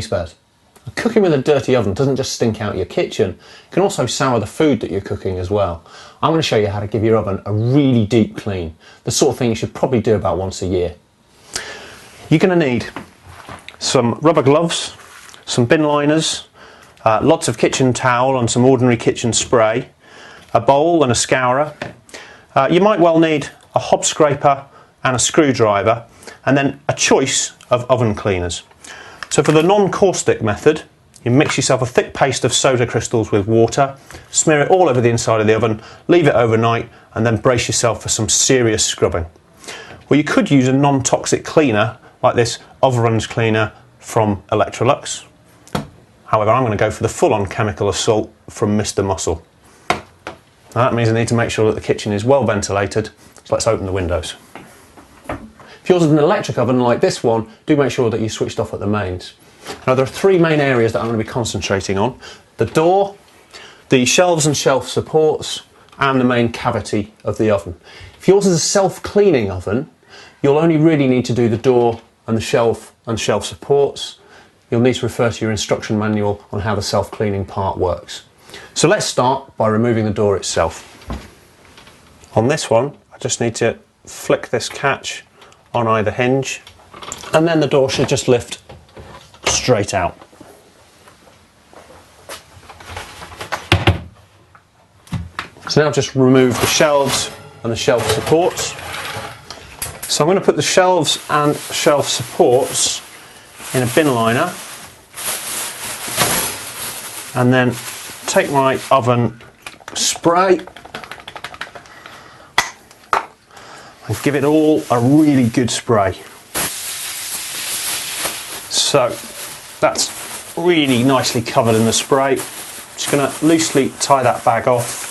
spares. Cooking with a dirty oven doesn't just stink out your kitchen, it can also sour the food that you're cooking as well. I'm going to show you how to give your oven a really deep clean, the sort of thing you should probably do about once a year. You're going to need some rubber gloves, some bin liners, lots of kitchen towel and some ordinary kitchen spray, a bowl and a scourer. You might well need a hob scraper and a screwdriver, and then a choice of oven cleaners. So for the non-caustic method, you mix yourself a thick paste of soda crystals with water, smear it all over the inside of the oven, leave it overnight, and then brace yourself for some serious scrubbing. Well, you could use a non-toxic cleaner like this Overruns cleaner from Electrolux. However, I'm going to go for the full-on chemical assault from Mr. Muscle. Now, that means I need to make sure that the kitchen is well ventilated, so let's open the windows. If yours is an electric oven like this one, do make sure that you switched off at the mains. Now, there are three main areas that I'm going to be concentrating on: the door, the shelves and shelf supports, and the main cavity of the oven. If yours is a self-cleaning oven, you'll only really need to do the door and the shelf supports. You'll need to refer to your instruction manual on how the self-cleaning part works. So let's start by removing the door itself. On this one, I just need to flick this catch on either hinge, and then the door should just lift straight out. So now just remove the shelves and the shelf supports. So I'm going to put the shelves and shelf supports in a bin liner, and then take my oven spray and give it all a really good spray. So that's really nicely covered in the spray. Just going to loosely tie that bag off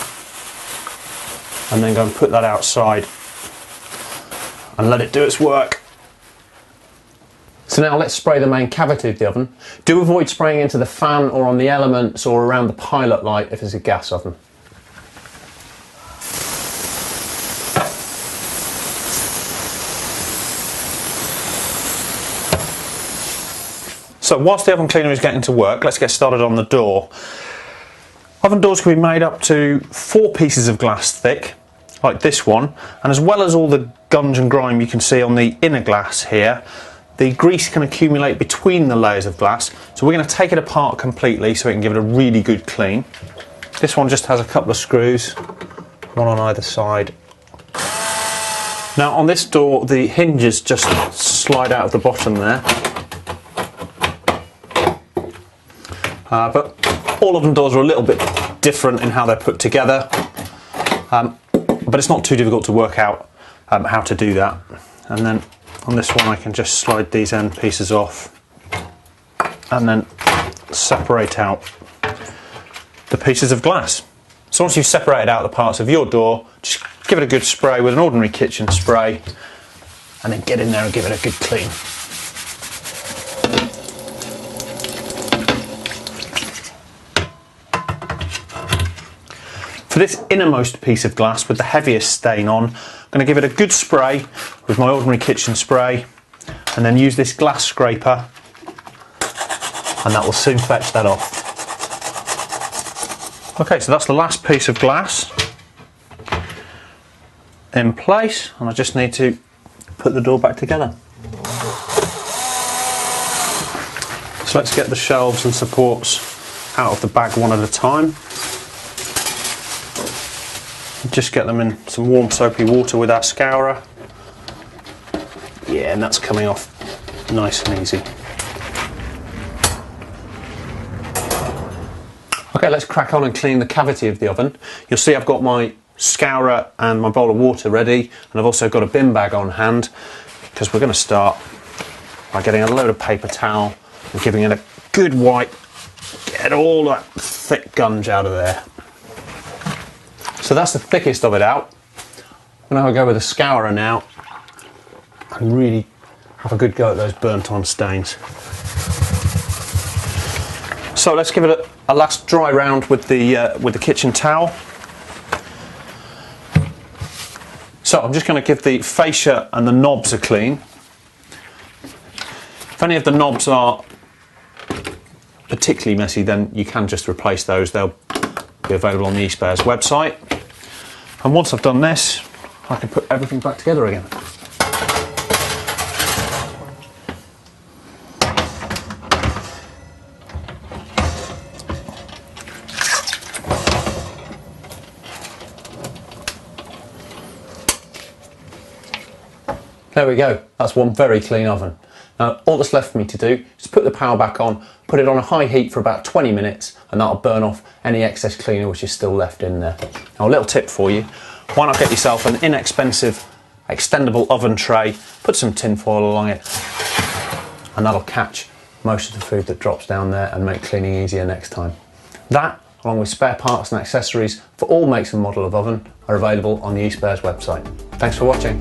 and then go and put that outside and let it do its work. So now let's spray the main cavity of the oven. Do avoid spraying into the fan or on the elements or around the pilot light if it's a gas oven. So whilst the oven cleaner is getting to work, let's get started on the door. Oven doors can be made up to 4 pieces of glass thick, like this one, and as well as all the gunge and grime you can see on the inner glass here, the grease can accumulate between the layers of glass, so we're going to take it apart completely so we can give it a really good clean. This one just has a couple of screws, one on either side. Now on this door, the hinges just slide out of the bottom there. But all oven doors are a little bit different in how they're put together, but it's not too difficult to work out how to do that. And then on this one I can just slide these end pieces off and then separate out the pieces of glass. So once you've separated out the parts of your door, just give it a good spray with an ordinary kitchen spray and then get in there and give it a good clean. For this innermost piece of glass with the heaviest stain on, I'm going to give it a good spray with my ordinary kitchen spray and then use this glass scraper, and that will soon fetch that off. Okay, so that's the last piece of glass in place, and I just need to put the door back together. So let's get the shelves and supports out of the bag one at a time. Just get them in some warm soapy water with our scourer. Yeah, and that's coming off nice and easy. Okay, let's crack on and clean the cavity of the oven. You'll see I've got my scourer and my bowl of water ready, and I've also got a bin bag on hand, because we're going to start by getting a load of paper towel and giving it a good wipe, get all that thick gunge out of there. So that's the thickest of it out. I'm going to go with a scourer now and really have a good go at those burnt on stains. So let's give it a last dry round with the kitchen towel. So I'm just going to give the fascia and the knobs a clean. If any of the knobs are particularly messy, then you can just replace those. They'll be available on the eSpares website. And once I've done this, I can put everything back together again. There we go, that's one very clean oven. Now all that's left for me to do is put the power back on, put it on a high heat for about 20 minutes, and that'll burn off any excess cleaner which is still left in there. Now a little tip for you, why not get yourself an inexpensive extendable oven tray, put some tin foil along it, and that'll catch most of the food that drops down there and make cleaning easier next time. That, along with spare parts and accessories for all makes and model of oven, are available on the eSpares website. Thanks for watching.